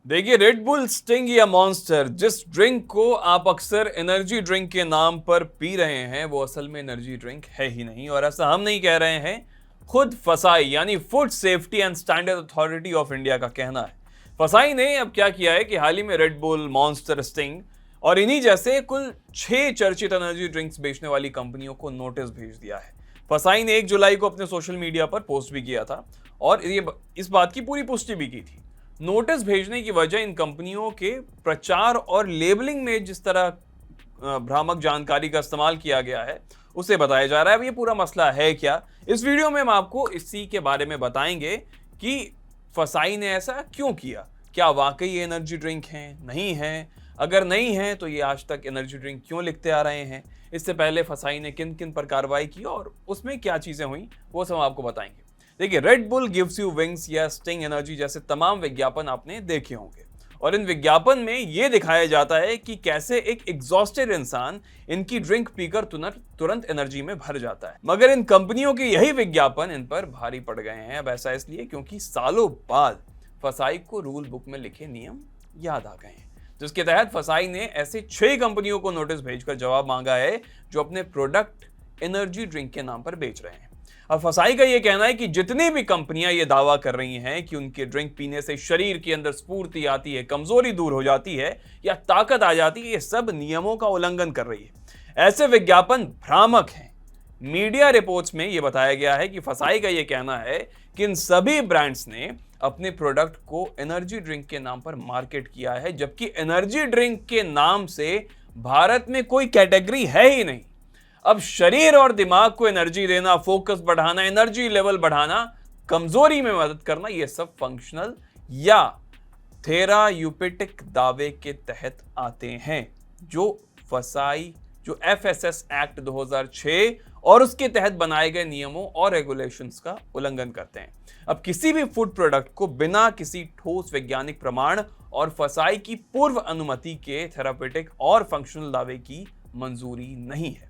देखिए, red bull, sting या monster, जिस ड्रिंक को आप अक्सर एनर्जी ड्रिंक के नाम पर पी रहे हैं, वो असल में एनर्जी ड्रिंक है ही नहीं। और ऐसा हम नहीं कह रहे हैं, खुद फसाई यानी food safety and standard authority of India का कहना है। फसाई ने अब क्या किया है कि हाल ही में रेड बुल, मॉन्स्टर, स्टिंग और इन्हीं जैसे कुल 6 चर्चित एनर्जी ड्रिंक्स बेचने वाली कंपनियों को नोटिस भेज दिया है। फसाई ने 1 जुलाई को अपने सोशल मीडिया पर पोस्ट भी किया था और इस बात की पूरी पुष्टि भी की थी। नोटिस भेजने की वजह इन कंपनियों के प्रचार और लेबलिंग में जिस तरह भ्रामक जानकारी का इस्तेमाल किया गया है, उसे बताया जा रहा है। अब ये पूरा मसला है क्या, इस वीडियो में हम आपको इसी के बारे में बताएंगे कि फसाई ने ऐसा क्यों किया। क्या वाकई ये एनर्जी ड्रिंक है, नहीं है? अगर नहीं है तो ये आज तक एनर्जी ड्रिंक क्यों लिखते आ रहे हैं? इससे पहले फसाई ने किन किन पर कार्रवाई की और उसमें क्या चीजें हुई, वो सब हम आपको बताएंगे। देखिए, red bull gives you wings या स्टिंग एनर्जी जैसे तमाम विज्ञापन आपने देखे होंगे और इन विज्ञापन में यह दिखाया जाता है कि कैसे एक एग्जॉस्टेड इंसान इनकी ड्रिंक पीकर तुरंत एनर्जी में भर जाता है। मगर इन कंपनियों के यही विज्ञापन इन पर भारी पड़ गए हैं। अब ऐसा इसलिए क्योंकि सालों बाद फसाई को रूल बुक में लिखे नियम याद आ गए हैं, जिसके तहत फसाई ने ऐसे 6 कंपनियों को नोटिस भेजकर जवाब मांगा है जो अपने प्रोडक्ट एनर्जी ड्रिंक के नाम पर बेच रहे हैं। अब फसाई का यह कहना है कि जितनी भी कंपनियां ये दावा कर रही हैं कि उनके ड्रिंक पीने से शरीर के अंदर स्फूर्ति आती है, कमजोरी दूर हो जाती है या ताकत आ जाती है, ये सब नियमों का उल्लंघन कर रही है। ऐसे विज्ञापन भ्रामक हैं। मीडिया रिपोर्ट्स में यह बताया गया है कि फसाई का यह कहना है कि इन सभी ब्रांड्स ने अपने प्रोडक्ट को एनर्जी ड्रिंक के नाम पर मार्केट किया है, जबकि एनर्जी ड्रिंक के नाम से भारत में कोई कैटेगरी है ही नहीं। अब शरीर और दिमाग को एनर्जी देना, फोकस बढ़ाना, एनर्जी लेवल बढ़ाना, कमजोरी में मदद करना, यह सब फंक्शनल या थेराप्यूटिक दावे के तहत आते हैं, जो एफएसएस एक्ट 2006 और उसके तहत बनाए गए नियमों और रेगुलेशंस का उल्लंघन करते हैं। अब किसी भी फूड प्रोडक्ट को बिना किसी ठोस वैज्ञानिक प्रमाण और फसाई की पूर्व अनुमति के थेराप्यूटिक और फंक्शनल दावे की मंजूरी नहीं है।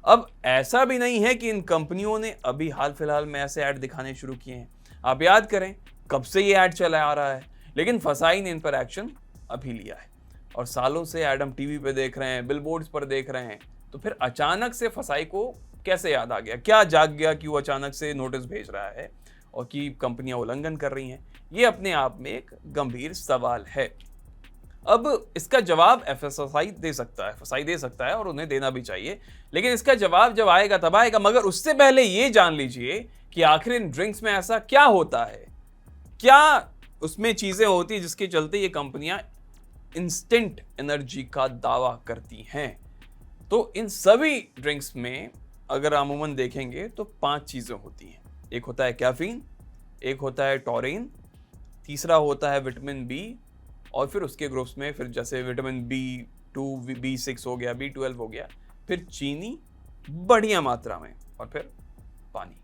अब ऐसा भी नहीं है कि इन कंपनियों ने अभी हाल फिलहाल में ऐसे ऐड दिखाने शुरू किए हैं। आप याद करें, कब से ये ऐड चला आ रहा है, लेकिन फसाई ने इन पर एक्शन अभी लिया है और सालों से ऐड हम टीवी पे देख रहे हैं, बिलबोर्ड्स पर देख रहे हैं। तो फिर अचानक से फसाई को कैसे याद आ गया, क्या जाग गया कि वो अचानक से नोटिस भेज रहा है और कि कंपनियां उल्लंघन कर रही हैं? ये अपने आप में एक गंभीर सवाल है। अब इसका जवाब फसाई दे सकता है और उन्हें देना भी चाहिए, लेकिन इसका जवाब जब आएगा तब आएगा। मगर उससे पहले ये जान लीजिए कि आखिर इन ड्रिंक्स में ऐसा क्या होता है, क्या उसमें चीजें होती जिसके चलते ये कंपनियां इंस्टेंट एनर्जी का दावा करती हैं। तो इन सभी ड्रिंक्स में अगर अमूमन देखेंगे तो 5 चीजें होती हैं। एक होता है कैफीन, एक होता है टॉरिन, तीसरा होता है विटामिन बी, और फिर उसके ग्रुप्स में फिर जैसे विटामिन B2, B6 हो गया, B12 हो गया, फिर चीनी बढ़िया मात्रा में, और फिर पानी।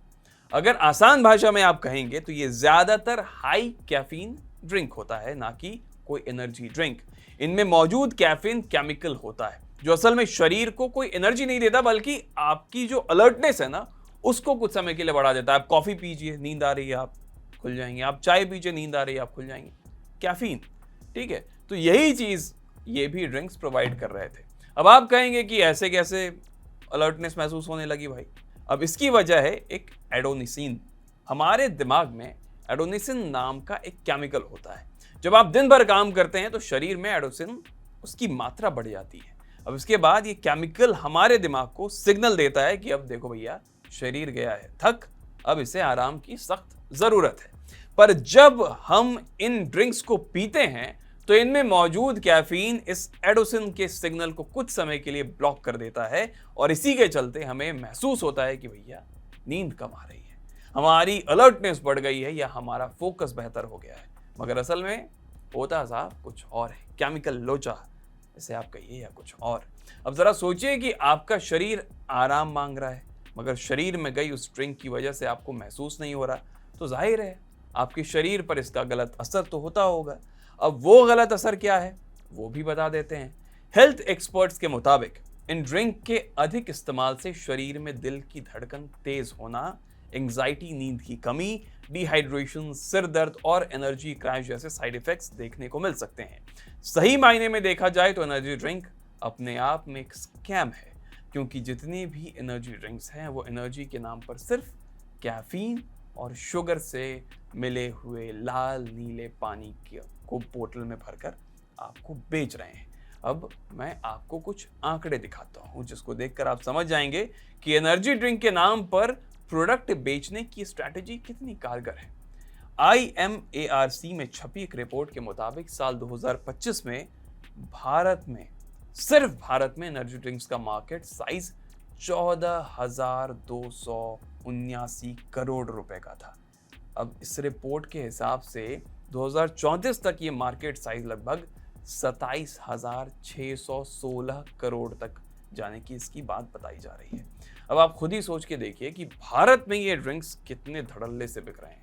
अगर आसान भाषा में आप कहेंगे तो ये ज्यादातर हाई कैफीन ड्रिंक होता है, ना कि कोई एनर्जी ड्रिंक। इनमें मौजूद कैफीन केमिकल होता है जो असल में शरीर को कोई एनर्जी नहीं देता, बल्कि आपकी जो अलर्टनेस है ना, उसको कुछ समय के लिए बढ़ा देता है। आप कॉफी पीजिए, नींद आ रही है, आप खुल जाएंगे। आप चाय पीजिए, नींद आ रही है, आप खुल जाएंगे। कैफीन, ठीक है। तो यही चीज ये भी ड्रिंक्स प्रोवाइड कर रहे थे। अब आप कहेंगे कि ऐसे कैसे अलर्टनेस महसूस होने लगी भाई? अब इसकी वजह है एक एडोनिसिन। हमारे दिमाग में एडोनिसिन नाम का एक केमिकल होता है। जब आप दिन भर काम करते हैं तो शरीर में एडोनिसिन उसकी मात्रा बढ़ जाती है। अब इसके बाद ये केमिकल हमारे दिमाग को सिग्नल देता है कि अब देखो भैया, शरीर गया है थक, अब इसे आराम की सख्त जरूरत है। पर जब हम इन ड्रिंक्स को पीते हैं तो इनमें मौजूद कैफीन इस एडोसिन के सिग्नल को कुछ समय के लिए ब्लॉक कर देता है और इसी के चलते हमें महसूस होता है कि भैया नींद कम आ रही है, हमारी अलर्टनेस बढ़ गई है या हमारा फोकस बेहतर हो गया है। मगर असल में होता साहब कुछ और है, केमिकल लोचा इसे आप कहिए या कुछ और। अब जरा सोचिए कि आपका शरीर आराम मांग रहा है, मगर शरीर में गई उस ड्रिंक की वजह से आपको महसूस नहीं हो रहा, तो जाहिर है आपके शरीर पर इसका गलत असर तो होता होगा। अब वो गलत असर क्या है वो भी बता देते हैं। हेल्थ एक्सपर्ट्स के मुताबिक इन ड्रिंक के अधिक इस्तेमाल से शरीर में दिल की धड़कन तेज होना, एंजाइटी, नींद की कमी, डिहाइड्रेशन, सिर दर्द और एनर्जी क्रैश जैसे साइड इफेक्ट्स देखने को मिल सकते हैं। सही मायने में देखा जाए तो एनर्जी ड्रिंक अपने आप में एक स्कैम है, क्योंकि जितने भी एनर्जी ड्रिंक्स हैं वो एनर्जी के नाम पर सिर्फ कैफीन और शुगर से मिले हुए लाल नीले पानी को बोतल में भरकर आपको बेच रहे हैं। अब मैं आपको कुछ आंकड़े दिखाता हूं जिसको देखकर आप समझ जाएंगे कि एनर्जी ड्रिंक के नाम पर प्रोडक्ट बेचने की स्ट्रैटेजी कितनी कारगर है। IMARC में छपी एक रिपोर्ट के मुताबिक साल 2025 में सिर्फ भारत में एनर्जी ड्रिंक्स का मार्केट साइज 14,279 करोड़ रुपए का था। अब इस रिपोर्ट के हिसाब से 2034 तक ये मार्केट साइज लगभग 27,616 करोड़ तक जाने की इसकी बात बताई जा रही है। अब आप खुद ही सोच के देखिए कि भारत में ये ड्रिंक्स कितने धड़ल्ले से बिक रहे हैं।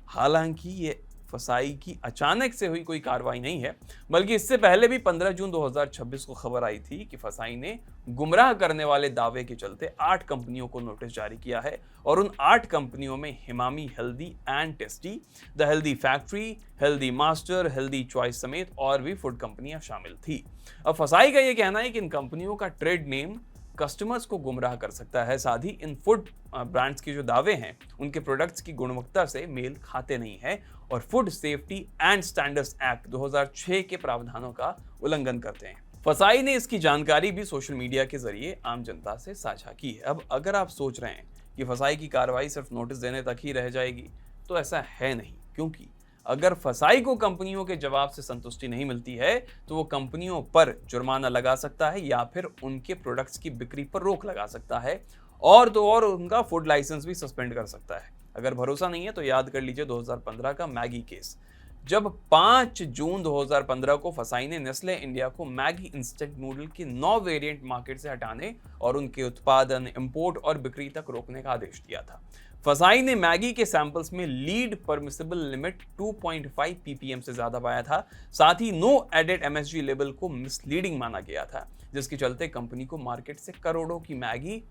हालांकि ये फसाई की अचानक से हुई कोई कार्रवाई नहीं है, बल्कि इससे पहले भी 15 जून 2026 को खबर आई थी कि फसाई ने गुमराह करने वाले दावे के चलते 8 कंपनियों को नोटिस जारी किया है और उन 8 कंपनियों में Emami healthy and tasty, the healthy factory, healthy master, healthy choice समेत और भी फूड कंपनियां शामिल थी। अब फसाई का यह कहना है कि इन कंपनियों का ट्रेड नेम कस्टमर्स को गुमराह कर सकता है, साथ ही इन फूड ब्रांड्स के जो दावे हैं उनके प्रोडक्ट्स की गुणवत्ता से मेल खाते नहीं है और food safety and standards act 2006 के प्रावधानों का उल्लंघन करते हैं। फसाई ने इसकी जानकारी भी सोशल मीडिया के जरिए आम जनता से साझा की है। अब अगर आप सोच रहे हैं कि फसाई की कार्रवाई सिर्फ नोटिस देने तक ही रह जाएगी, तो ऐसा है नहीं, क्योंकि अगर फसाई को कंपनियों के जवाब से संतुष्टि नहीं मिलती है तो वो कंपनियों पर जुर्माना लगा सकता है या फिर उनके प्रोडक्ट्स की बिक्री पर रोक लगा सकता है और तो और उनका फूड लाइसेंस भी सस्पेंड कर सकता है। अगर भरोसा नहीं है तो याद कर लीजिए 2015 का मैगी केस, जब 5 जून 2015 को फसाई ने नेस्ले इंडिया को मैगी इंस्टेंट नूडल के 9 वेरिएंट मार्केट से हटाने और उनके उत्पादन, इंपोर्ट और बिक्री तक रोकने का आदेश दिया था। फसाई ने मैगी के सैंपल्स में लीड परमिसिबल लिमिट 2.5 ppm से ज्यादा पाया था। साथ ही नो एडेड MSG लेबल को मिसलीडिंग माना गया था, जिसके चलते कंपनी को मार्केट से करोड़ों की मैगी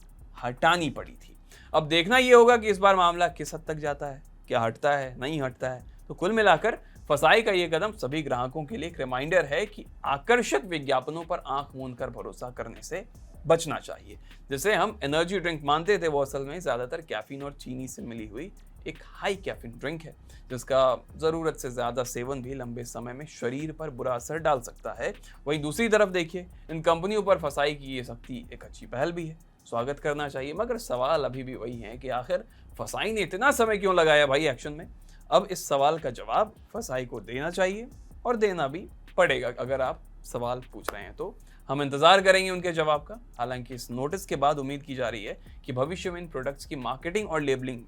हटानी पड़ी थी। अब देखना यह होगा कि इस बार मामला किस हद तक जाता है, क्या हटता है, नहीं हटता है। तो कुल मिलाकर फसाई का यह कदम सभी ग्राहकों के लिए एक रिमाइंडर है कि आकर्षक विज्ञापनों पर आंख मूंद कर भरोसा करने से बचना चाहिए। जैसे हम एनर्जी ड्रिंक मानते थे, वो असल में ज्यादातर कैफीन और चीनी से मिली हुई एक हाई कैफीन ड्रिंक है, जिसका जरूरत से ज्यादा सेवन भी लंबे समय में शरीर पर बुरा असर डाल सकता है। वहीं दूसरी तरफ देखिए, इन कंपनियों पर फसाई की ये सख्ती एक अच्छी पहल भी है, स्वागत करना चाहिए। मगर सवाल अभी भी वही है कि आखिर फसाई ने इतना समय क्यों लगाया भाई एक्शन में। अब इस सवाल का जवाब फसाई को देना चाहिए और देना भी पड़ेगा। अगर आप सवाल पूछ रहे हैं तो हम इंतजार करेंगे उनके जवाब का। हालांकि इस नोटिस के बाद उम्मीद की जा रही है कि भविष्य में इन प्रोडक्ट्स की मार्केटिंग और लेबलिंग,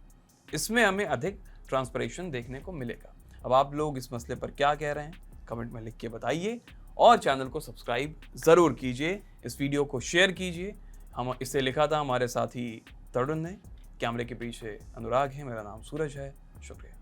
इसमें हमें अधिक ट्रांसपरेशन देखने को मिलेगा। अब आप लोग इस मसले पर क्या कह रहे हैं, कमेंट में लिख के बताइए और चैनल को सब्सक्राइब जरूर कीजिए। इस वीडियो को शेयर कीजिए। हम इसे लिखा था हमारे साथी तरुण ने, कैमरे के पीछे अनुराग है, मेरा नाम सूरज है। शुक्रिया।